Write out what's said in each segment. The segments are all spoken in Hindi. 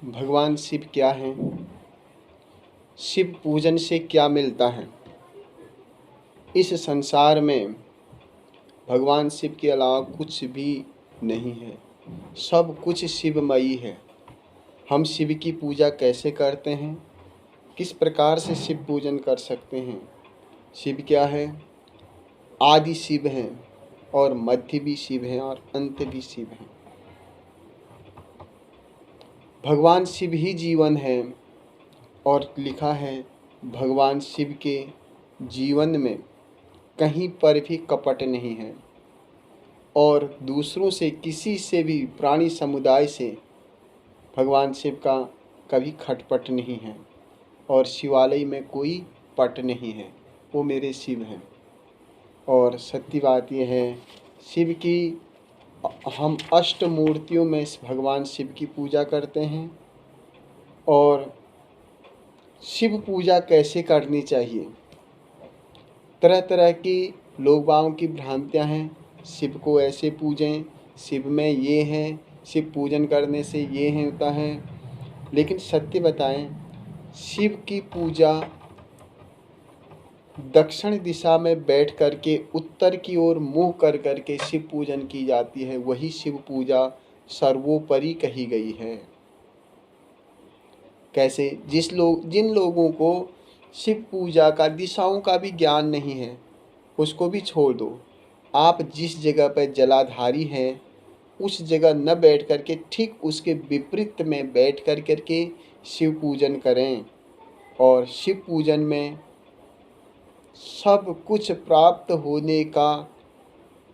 भगवान शिव क्या हैं? शिव पूजन से क्या मिलता है? इस संसार में भगवान शिव के अलावा कुछ भी नहीं है। सब कुछ शिवमयी है। हम शिव की पूजा कैसे करते हैं? किस प्रकार से शिव पूजन कर सकते हैं? शिव क्या है? आदि शिव हैं और मध्य भी शिव हैं और अंत भी शिव हैं। भगवान शिव ही जीवन है और लिखा है भगवान शिव के जीवन में कहीं पर भी कपट नहीं है और दूसरों से किसी से भी प्राणी समुदाय से भगवान शिव का कभी खटपट नहीं है और शिवालय में कोई पट नहीं है। वो मेरे शिव हैं। और सत्य बात यह है, शिव की हम अष्ट मूर्तियों में भगवान शिव की पूजा करते हैं। और शिव पूजा कैसे करनी चाहिए? तरह तरह की लोगों की भ्रांतियाँ हैं। शिव को ऐसे पूजें, शिव में ये है, शिव पूजन करने से ये होता है। लेकिन सत्य बताएं, शिव की पूजा दक्षिण दिशा में बैठ करके उत्तर की ओर मुँह कर करके शिव पूजन की जाती है। वही शिव पूजा सर्वोपरि कही गई है। कैसे? जिन लोगों को शिव पूजा का दिशाओं का भी ज्ञान नहीं है, उसको भी छोड़ दो। आप जिस जगह पर जलाधारी हैं उस जगह न बैठ करके ठीक उसके विपरीत में बैठ कर करके शिव पूजन करें। और शिव पूजन में सब कुछ प्राप्त होने का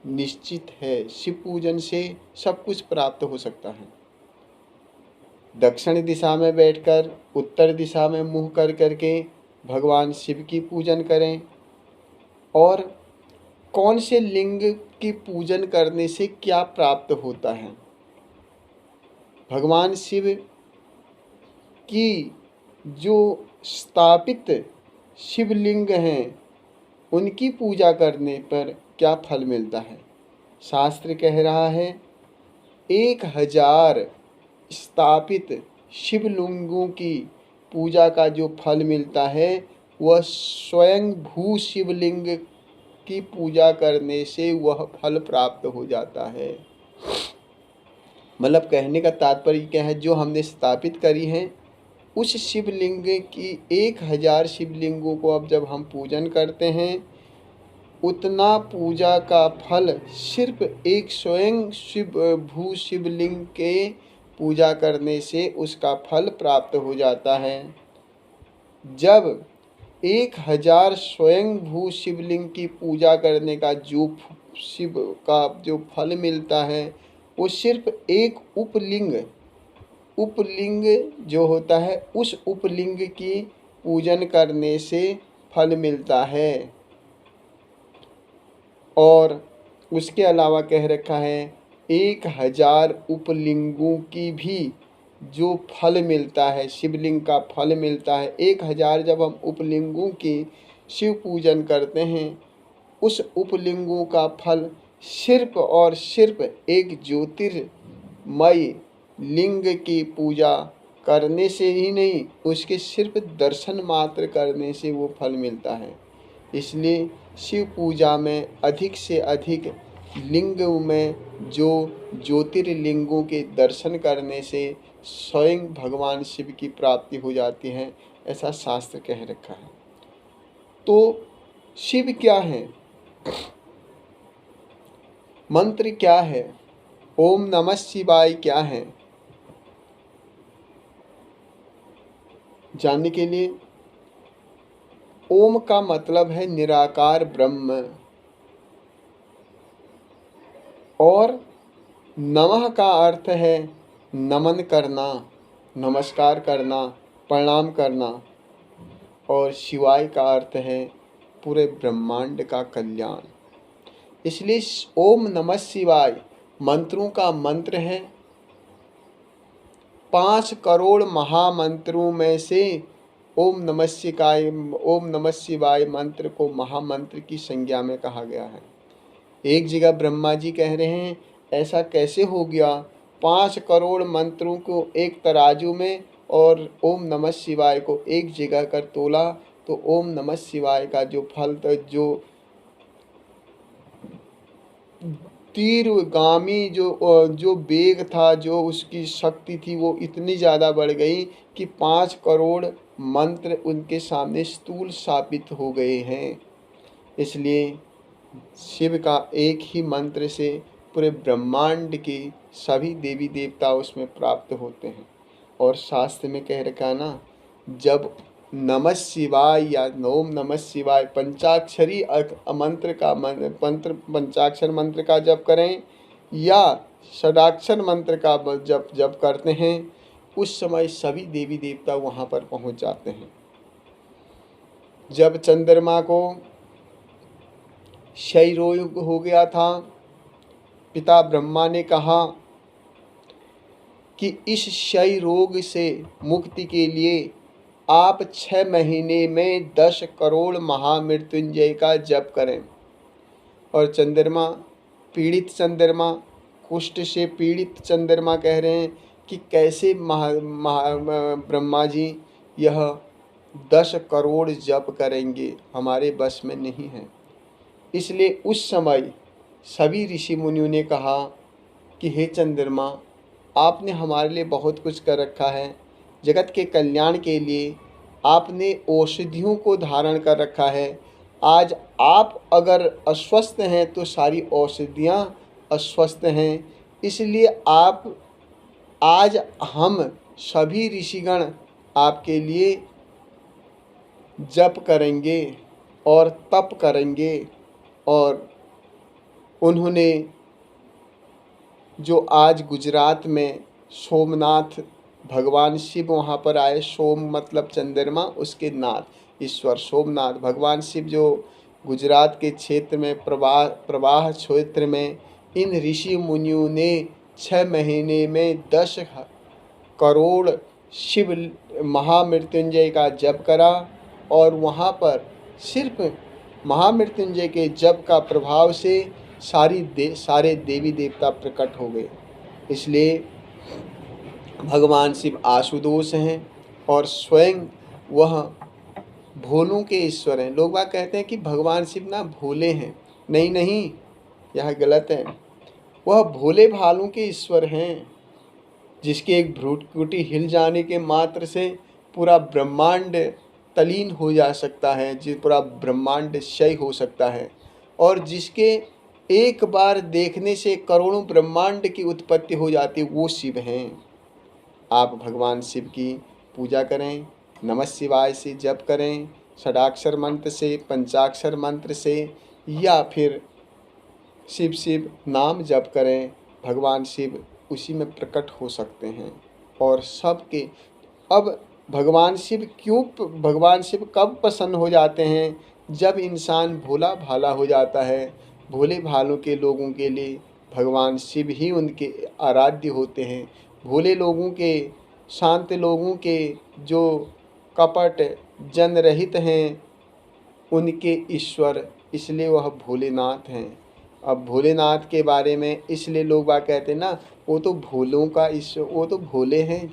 निश्चित है। शिव पूजन से सब कुछ प्राप्त हो सकता है। दक्षिण दिशा में बैठकर उत्तर दिशा में मुँह कर करके भगवान शिव की पूजन करें। और कौन से लिंग की पूजन करने से क्या प्राप्त होता है? भगवान शिव की जो स्थापित शिवलिंग हैं उनकी पूजा करने पर क्या फल मिलता है? शास्त्र कह रहा है 1000 स्थापित शिवलिंगों की पूजा का जो फल मिलता है वह स्वयं भू शिवलिंग की पूजा करने से वह फल प्राप्त हो जाता है। मतलब कहने का तात्पर्य क्या है, जो हमने स्थापित करी है उस शिवलिंग की 1000 शिवलिंगों को अब जब हम पूजन करते हैं उतना पूजा का फल सिर्फ एक स्वयं भू शिवलिंग के पूजा करने से उसका फल प्राप्त हो जाता है। जब 1000 स्वयं भू शिवलिंग की पूजा करने का जो शिव का जो फल मिलता है वो सिर्फ एक उपलिंग जो होता है उस उपलिंग की पूजन करने से फल मिलता है। और उसके अलावा कह रखा है 1000 उपलिंगों की भी जो फल मिलता है, शिवलिंग का फल मिलता है। 1000 जब हम उपलिंगों की शिव पूजन करते हैं उस उपलिंगों का फल सिर्फ और सिर्फ एक ज्योतिर्मय लिंग की पूजा करने से ही नहीं, उसके सिर्फ दर्शन मात्र करने से वो फल मिलता है। इसलिए शिव पूजा में अधिक से अधिक लिंग में जो ज्योतिर्लिंगों के दर्शन करने से स्वयं भगवान शिव की प्राप्ति हो जाती है, ऐसा शास्त्र कह रखा है। तो शिव क्या है? मंत्र क्या है? ओम नमः शिवाय क्या है? जानने के लिए ओम का मतलब है निराकार ब्रह्म और नमः का अर्थ है नमन करना, नमस्कार करना, प्रणाम करना। और शिवाय का अर्थ है पूरे ब्रह्मांड का कल्याण। इसलिए ओम नमः शिवाय मंत्रों का मंत्र है। 5 करोड़ महामंत्रों में से ओम नमः शिवाय मंत्र को महामंत्र की संज्ञा में कहा गया है। एक जगह ब्रह्मा जी कह रहे हैं ऐसा कैसे हो गया 5 करोड़ मंत्रों को एक तराजू में और ओम नमः शिवाय को एक जगह कर तोला तो ओम नमः शिवाय का जो फल था, जो तीव्रगामी जो वेग था, जो उसकी शक्ति थी, वो इतनी ज़्यादा बढ़ गई कि 5 करोड़ मंत्र उनके सामने स्थूल साबित हो गए हैं। इसलिए शिव का एक ही मंत्र से पूरे ब्रह्मांड के सभी देवी देवता उसमें प्राप्त होते हैं। और शास्त्र में कह रखा है ना, जब नमः शिवाय या ओम नमः शिवाय पंचाक्षरी मंत्र का पंचाक्षर मंत्र का जप करें या षडाक्षर मंत्र का जप करते हैं, उस समय सभी देवी देवता वहाँ पर पहुँच जाते हैं। जब चंद्रमा को क्षय रोग हो गया था, पिता ब्रह्मा ने कहा कि इस क्षय रोग से मुक्ति के लिए आप 6 महीने में 10 करोड़ महामृत्युंजय का जप करें। और चंद्रमा, पीड़ित चंद्रमा, कुष्ठ से पीड़ित चंद्रमा कह रहे हैं कि कैसे ब्रह्मा जी यह 10 करोड़ जप करेंगे, हमारे बस में नहीं है। इसलिए उस समय सभी ऋषि मुनियों ने कहा कि हे चंद्रमा, आपने हमारे लिए बहुत कुछ कर रखा है, जगत के कल्याण के लिए आपने औषधियों को धारण कर रखा है। आज आप अगर अस्वस्थ हैं तो सारी औषधियाँ अस्वस्थ हैं। इसलिए आज हम सभी ऋषिगण आपके लिए जप करेंगे और तप करेंगे। और उन्होंने जो आज गुजरात में सोमनाथ, भगवान शिव वहाँ पर आए, सोम मतलब चंद्रमा, उसके नाथ ईश्वर सोमनाथ, भगवान शिव जो गुजरात के क्षेत्र में प्रवाह क्षेत्र में इन ऋषि मुनियों ने 6 महीने में 10 करोड़ शिव महामृत्युंजय का जप करा। और वहाँ पर सिर्फ महामृत्युंजय के जप का प्रभाव से सारे देवी देवता प्रकट हो गए। इसलिए भगवान शिव आशुतोष हैं और स्वयं वह भोलों के ईश्वर हैं। लोग बात कहते हैं कि भगवान शिव ना भोले हैं, नहीं नहीं, यह गलत है। वह भोले भालों के ईश्वर हैं, जिसके एक भ्रूकुटी हिल जाने के मात्र से पूरा ब्रह्मांड तलीन हो जा सकता है, पूरा ब्रह्मांड क्षय हो सकता है, और जिसके एक बार देखने से करोड़ों ब्रह्मांड की उत्पत्ति हो जाती है, वो शिव हैं। आप भगवान शिव की पूजा करें, नमः शिवाय से जप करें, षडाक्षर मंत्र से, पंचाक्षर मंत्र से, या फिर शिव शिव नाम जप करें। भगवान शिव उसी में प्रकट हो सकते हैं। और सबके अब भगवान शिव कब प्रसन्न हो जाते हैं? जब इंसान भोला भाला हो जाता है। भोले भालों के लोगों के लिए भगवान शिव ही उनके आराध्य होते हैं। भोले लोगों के, शांत लोगों के, जो कपट जन रहित हैं, उनके ईश्वर, इसलिए वह भोलेनाथ हैं। अब भोलेनाथ के बारे में इसलिए लोग बात कहते हैं ना, वो तो भोलों का ईश्वर, वो तो भोले हैं।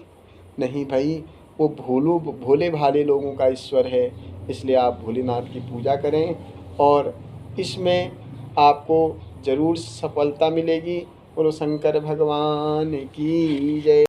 नहीं भाई, वो भोले भाले लोगों का ईश्वर है। इसलिए आप भोलेनाथ की पूजा करें और इसमें आपको ज़रूर सफलता मिलेगी। बोलो शंकर भगवान की जय।